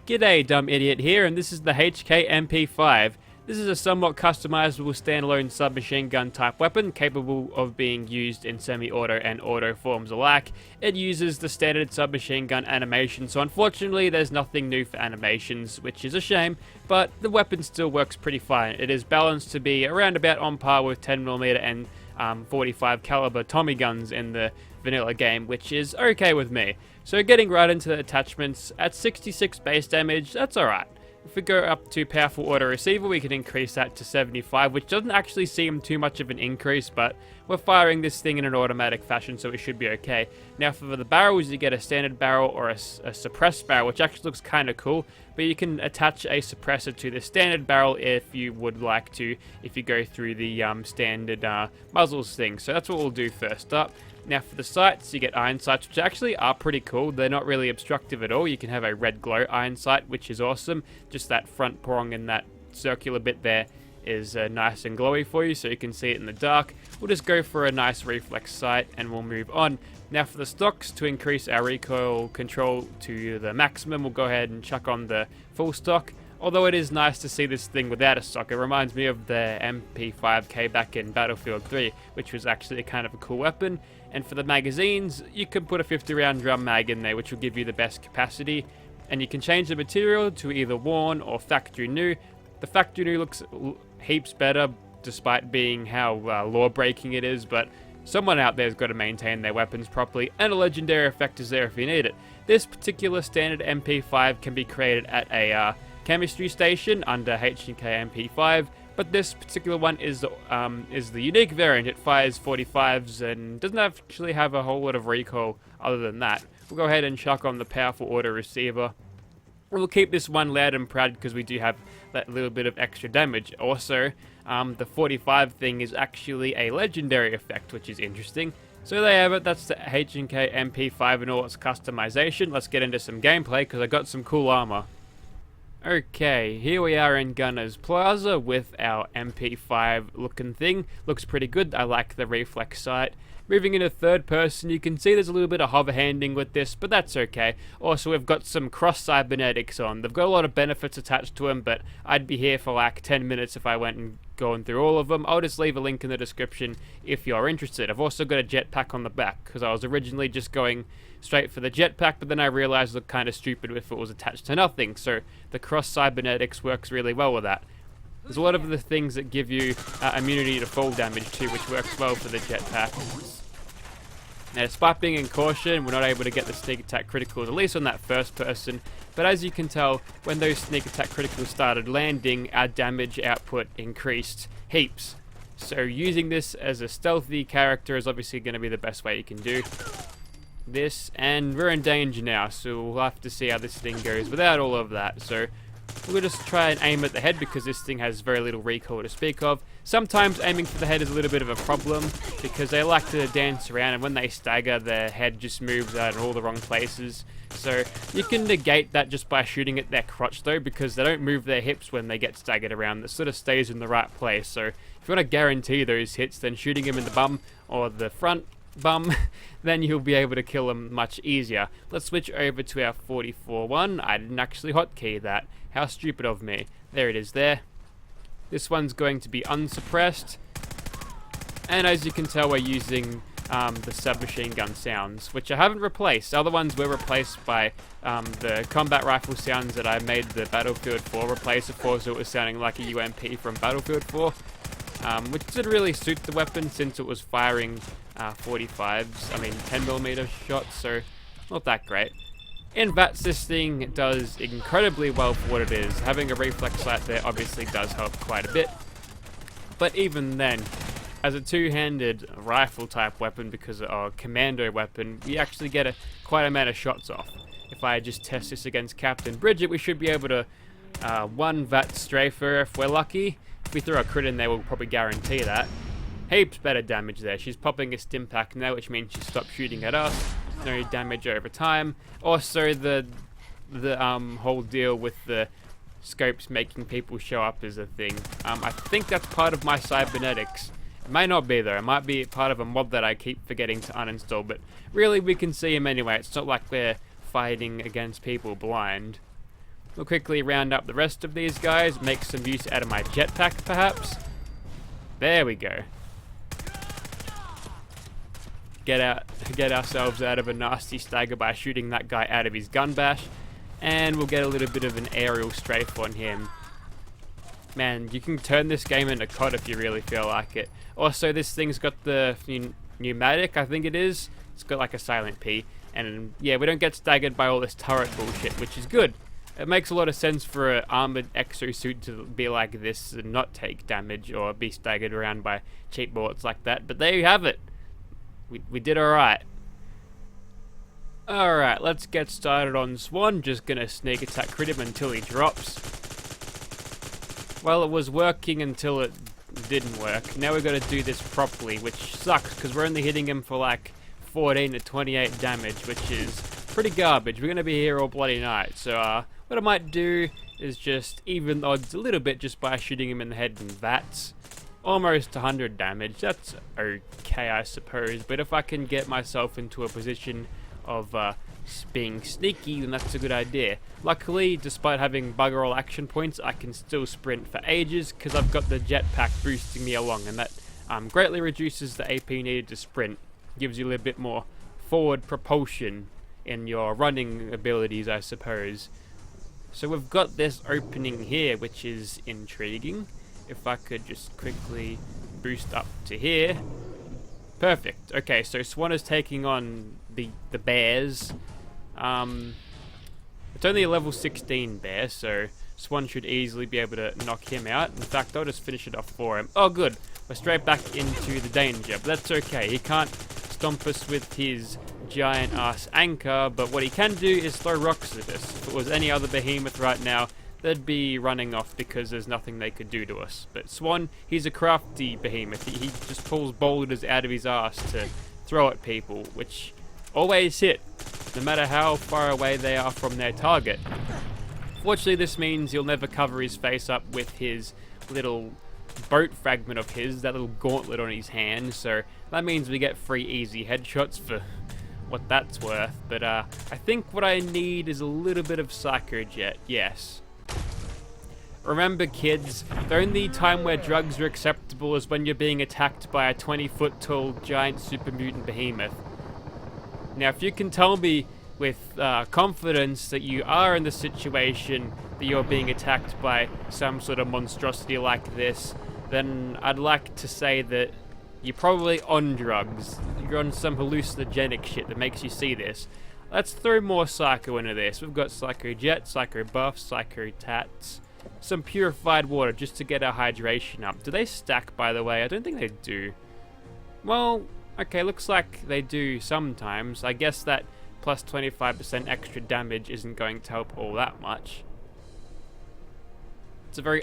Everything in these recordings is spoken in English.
G'day, dumb idiot here, and this is the H&K MP5. This is a somewhat customizable standalone submachine gun type weapon capable of being used in semi-auto and auto forms alike. It uses the standard submachine gun animation, so unfortunately there's nothing new for animations, which is a shame, but the weapon still works pretty fine. It is balanced to be around about on par with 10mm and 45 caliber Tommy guns in the vanilla game, which is okay with me. So getting right into the attachments, at 66 base damage, that's alright. If we go up to powerful auto receiver, we can increase that to 75, which doesn't actually seem too much of an increase, but we're firing this thing in an automatic fashion, so it should be okay. Now for the barrels, you get a standard barrel or a suppressed barrel, which actually looks kind of cool, but you can attach a suppressor to the standard barrel if you would like to, if you go through the standard muzzles thing. So that's what we'll do first up. Now for the sights, you get iron sights, which actually are pretty cool. They're not really obstructive at all. You can have a red glow iron sight, which is awesome. Just that front prong and that circular bit there is nice and glowy for you, so you can see it in the dark. We'll just go for a nice reflex sight and we'll move on. Now for the stocks, to increase our recoil control to the maximum, we'll go ahead and chuck on the full stock. Although it is nice to see this thing without a stock, it reminds me of the MP5K back in Battlefield 3, which was actually kind of a cool weapon. And for the magazines, you can put a 50 round drum mag in there, which will give you the best capacity. And you can change the material to either worn or factory new. The factory new looks heaps better, despite being how law-breaking it is, but someone out there's got to maintain their weapons properly, and a legendary effect is there if you need it. This particular standard MP5 can be created at a chemistry station under H&K MP5, but this particular one is the unique variant. It fires 45s and doesn't actually have a whole lot of recoil other than that. We'll go ahead and chuck on the powerful auto receiver. We'll keep this one loud and proud because we do have that little bit of extra damage. Also, the 45 thing is actually a legendary effect, which is interesting. So there you have it, that's the H&K MP5 and all its customization. Let's get into some gameplay because I got some cool armor. Okay, here we are in Gunner's Plaza with our MP5 looking thing. Looks pretty good. I like the reflex sight. Moving into third person, you can see there's a little bit of hover handing with this, but that's okay. Also, we've got some cross cybernetics on. They've got a lot of benefits attached to them, but I'd be here for like 10 minutes if I went and going through all of them. I'll just leave a link in the description if you're interested. I've also got a jetpack on the back because I was originally just going straight for the jetpack, but then I realized it looked kind of stupid if it was attached to nothing. So the cross cybernetics works really well with that. There's a lot of the things that give you immunity to fall damage too, which works well for the jetpack. Now, despite being in caution, we're not able to get the sneak attack criticals, at least on that first person. But as you can tell, when those sneak attack criticals started landing, our damage output increased heaps. So using this as a stealthy character is obviously going to be the best way you can do this. And we're in danger now, so we'll have to see how this thing goes without all of that. So we'll just try and aim at the head because this thing has very little recoil to speak of. Sometimes aiming for the head is a little bit of a problem because they like to dance around, and when they stagger, their head just moves out in all the wrong places. So you can negate that just by shooting at their crotch though, because they don't move their hips when they get staggered around. It sort of stays in the right place. So if you want to guarantee those hits, then shooting him in the bum or the front bum, then you'll be able to kill them much easier. Let's switch over to our 44 one. I didn't actually hotkey that. How stupid of me. There it is there. This one's going to be unsuppressed. And as you can tell, we're using the submachine gun sounds, which I haven't replaced. Other ones were replaced by the combat rifle sounds that I made the Battlefield 4 replacer for, so it was sounding like a UMP from Battlefield 4. Which didn't really suit the weapon since it was firing 45s, 10mm shots, so not that great. In VATS, this thing does incredibly well for what it is. Having a reflex sight there obviously does help quite a bit. But even then, as a two-handed rifle type weapon, because of commando weapon, we actually get quite a amount of shots off. If I just test this against Captain Bridget, we should be able to one VATS strafer if we're lucky. If we throw a crit in there, we'll probably guarantee that. Heaps better damage there. She's popping a stim pack now, which means she stopped shooting at us. No damage over time. Also, the whole deal with the scopes making people show up is a thing. I think that's part of my cybernetics. It may not be though. It might be part of a mod that I keep forgetting to uninstall. But really, we can see him anyway. It's not like we're fighting against people blind. We'll quickly round up the rest of these guys, make some use out of my jetpack perhaps. There we go. Get ourselves out of a nasty stagger by shooting that guy out of his gun bash, and we'll get a little bit of an aerial strafe on him. Man, you can turn this game into COD if you really feel like it. Also, this thing's got the pneumatic, I think it is. It's got like a silent P, and yeah, we don't get staggered by all this turret bullshit, which is good. It makes a lot of sense for an armored exosuit to be like this and not take damage or be staggered around by cheap bullets like that, but there you have it. We did alright. Alright, let's get started on Swan. Just gonna sneak attack crit him until he drops. Well, it was working until it didn't work. Now we've got to do this properly, which sucks because we're only hitting him for like 14 to 28 damage, which is pretty garbage. We're going to be here all bloody night. So what I might do is just even the odds a little bit just by shooting him in the head, and that's almost 100 damage. That's okay, I suppose. But if I can get myself into a position of being sneaky, then that's a good idea. Luckily, despite having bugger all action points, I can still sprint for ages because I've got the jetpack boosting me along, and that greatly reduces the AP needed to sprint. Gives you a little bit more forward propulsion in your running abilities, I suppose. So we've got this opening here, which is intriguing. If I could just quickly boost up to here. Perfect. Okay, so Swan is taking on the bears. It's only a level 16 bear, so Swan should easily be able to knock him out. In fact, I'll just finish it off for him. Oh, good. We're straight back into the danger, but that's okay. He can't stomp us with his giant ass anchor, but what he can do is throw rocks at us. If it was any other behemoth right now, they'd be running off because there's nothing they could do to us. But Swan, he's a crafty behemoth. He just pulls boulders out of his ass to throw at people, which always hit, no matter how far away they are from their target. Fortunately, this means he'll never cover his face up with his little boat fragment of his, that little gauntlet on his hand, so that means we get 3 easy headshots for what that's worth. But I think what I need is a little bit of Psycho Jet, yes. Remember kids, the only time where drugs are acceptable is when you're being attacked by a 20-foot tall giant super mutant behemoth. Now if you can tell me with confidence that you are in the situation that you're being attacked by some sort of monstrosity like this, then I'd like to say that you're probably on drugs. You're on some hallucinogenic shit that makes you see this. Let's throw more Psycho into this. We've got Psycho Jet, Psycho Buff, Psycho Tats, some purified water just to get our hydration up. Do they stack, by the way? I don't think they do. Well, okay, looks like they do sometimes. I guess that plus 25% extra damage isn't going to help all that much. It's a very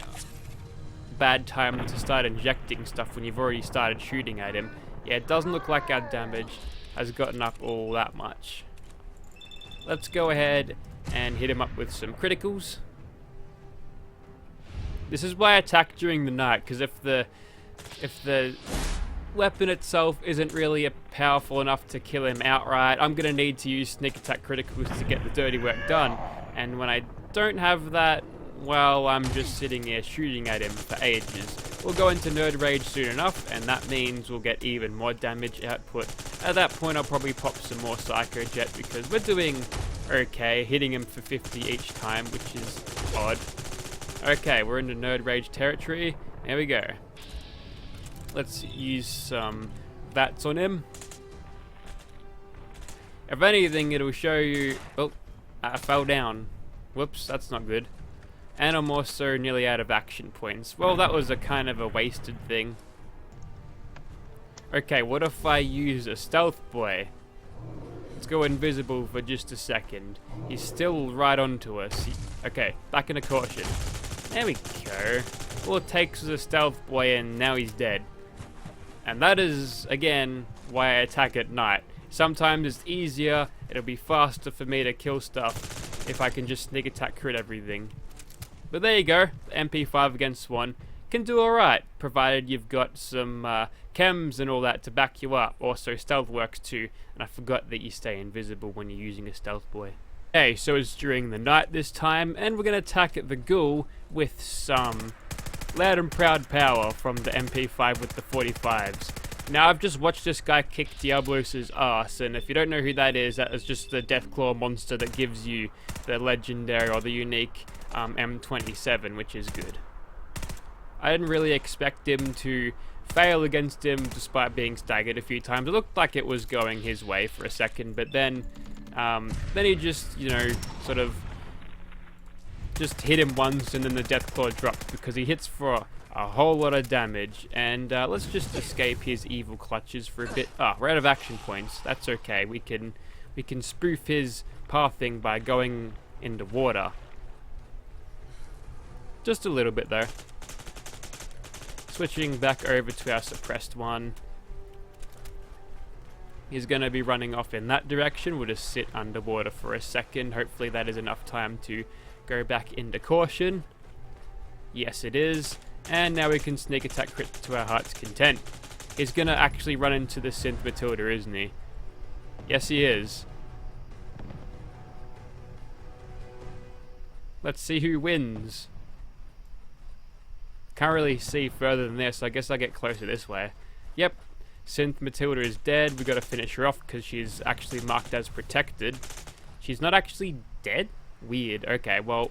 bad time to start injecting stuff when you've already started shooting at him. Yeah, it doesn't look like our damage has gotten up all that much. Let's go ahead and hit him up with some criticals. This is why I attack during the night, because if the weapon itself isn't really powerful enough to kill him outright, I'm going to need to use sneak attack criticals to get the dirty work done. And when I don't have that, well, I'm just sitting here shooting at him for ages. We'll go into Nerd Rage soon enough, and that means we'll get even more damage output. At that point, I'll probably pop some more Psycho Jet because we're doing okay, hitting him for 50 each time, which is odd. Okay, we're into Nerd Rage territory. There we go. Let's use some VATS on him. If anything, it'll show you... Oh, I fell down. Whoops, that's not good. And I'm also nearly out of action points. Well, that was a kind of a wasted thing. Okay, what if I use a stealth boy? Let's go invisible for just a second. He's still right onto us. Okay, back into caution. There we go. All it takes is a stealth boy and now he's dead. And that is, again, why I attack at night. Sometimes it's easier, it'll be faster for me to kill stuff if I can just sneak attack crit everything. But there you go, the MP5 against Swan can do alright, provided you've got some chems and all that to back you up. Also stealth works too, and I forgot that you stay invisible when you're using a stealth boy. Okay, so it's during the night this time, and we're going to attack the ghoul with some loud and proud power from the MP5 with the 45s. Now, I've just watched this guy kick Diablos' ass, and if you don't know who that is just the Deathclaw monster that gives you the legendary or the unique M27, which is good. I didn't really expect him to fail against him despite being staggered a few times. It looked like it was going his way for a second, but then he just, you know, sort of just hit him once, and then the Deathclaw dropped because he hits for a whole lot of damage. And let's just escape his evil clutches for a bit. We're out of action points. That's okay. We can spoof his pathing by going into water. Just a little bit though. Switching back over to our suppressed one. He's going to be running off in that direction. We'll just sit underwater for a second. Hopefully that is enough time to go back into caution. Yes, it is. And now we can sneak attack crit to our heart's content. He's going to actually run into the Synth Matilda, isn't he? Yes, he is. Let's see who wins. Can't really see further than this, so I guess I'll get closer this way. Yep, Synth Matilda is dead. We've got to finish her off because she's actually marked as protected. She's not actually dead? Weird. Okay, well,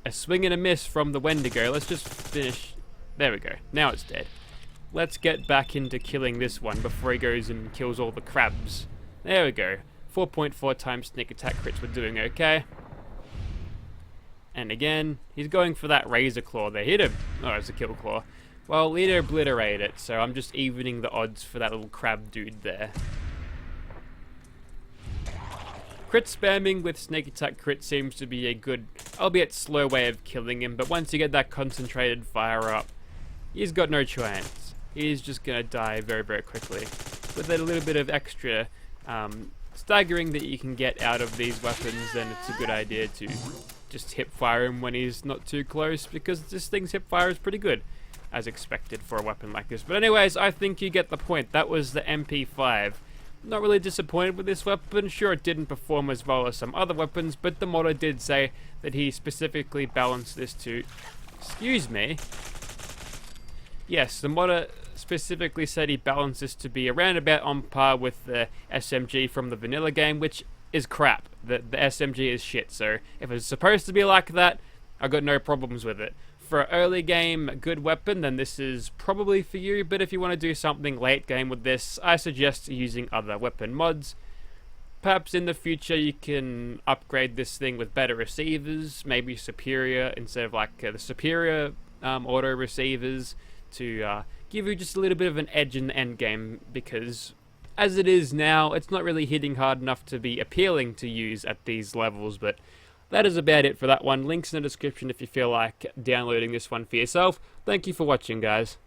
a swing and a miss from the Wendigo. Let's just finish. There we go. Now it's dead. Let's get back into killing this one before he goes and kills all the crabs. There we go. 4.4 times sneak attack crits. We're doing okay. And again, he's going for that razor claw there. Hit him. Oh, it's a kill claw. Well, need to obliterate it, so I'm just evening the odds for that little crab dude there. Crit spamming with sneak attack crit seems to be a good, albeit slow way of killing him, but once you get that concentrated fire up, he's got no chance. He's just going to die very, very quickly. With a little bit of extra staggering that you can get out of these weapons, then it's a good idea to just hip fire him when he's not too close, because this thing's hip fire is pretty good, as expected for a weapon like this. But anyways, I think you get the point. That was the MP5. Not really disappointed with this weapon. Sure, it didn't perform as well as some other weapons, but the modder did say that he specifically balanced this to... Excuse me? Yes, the modder specifically said he balanced this to be around about on par with the SMG from the vanilla game, which is crap. The SMG is shit, so if it's supposed to be like that, I've got no problems with it. For an early game good weapon, then this is probably for you, but if you want to do something late game with this, I suggest using other weapon mods. Perhaps in the future you can upgrade this thing with better receivers, maybe superior, instead of like the superior auto receivers, to give you just a little bit of an edge in the end game, because as it is now, it's not really hitting hard enough to be appealing to use at these levels. But that is about it for that one. Links in the description if you feel like downloading this one for yourself. Thank you for watching, guys.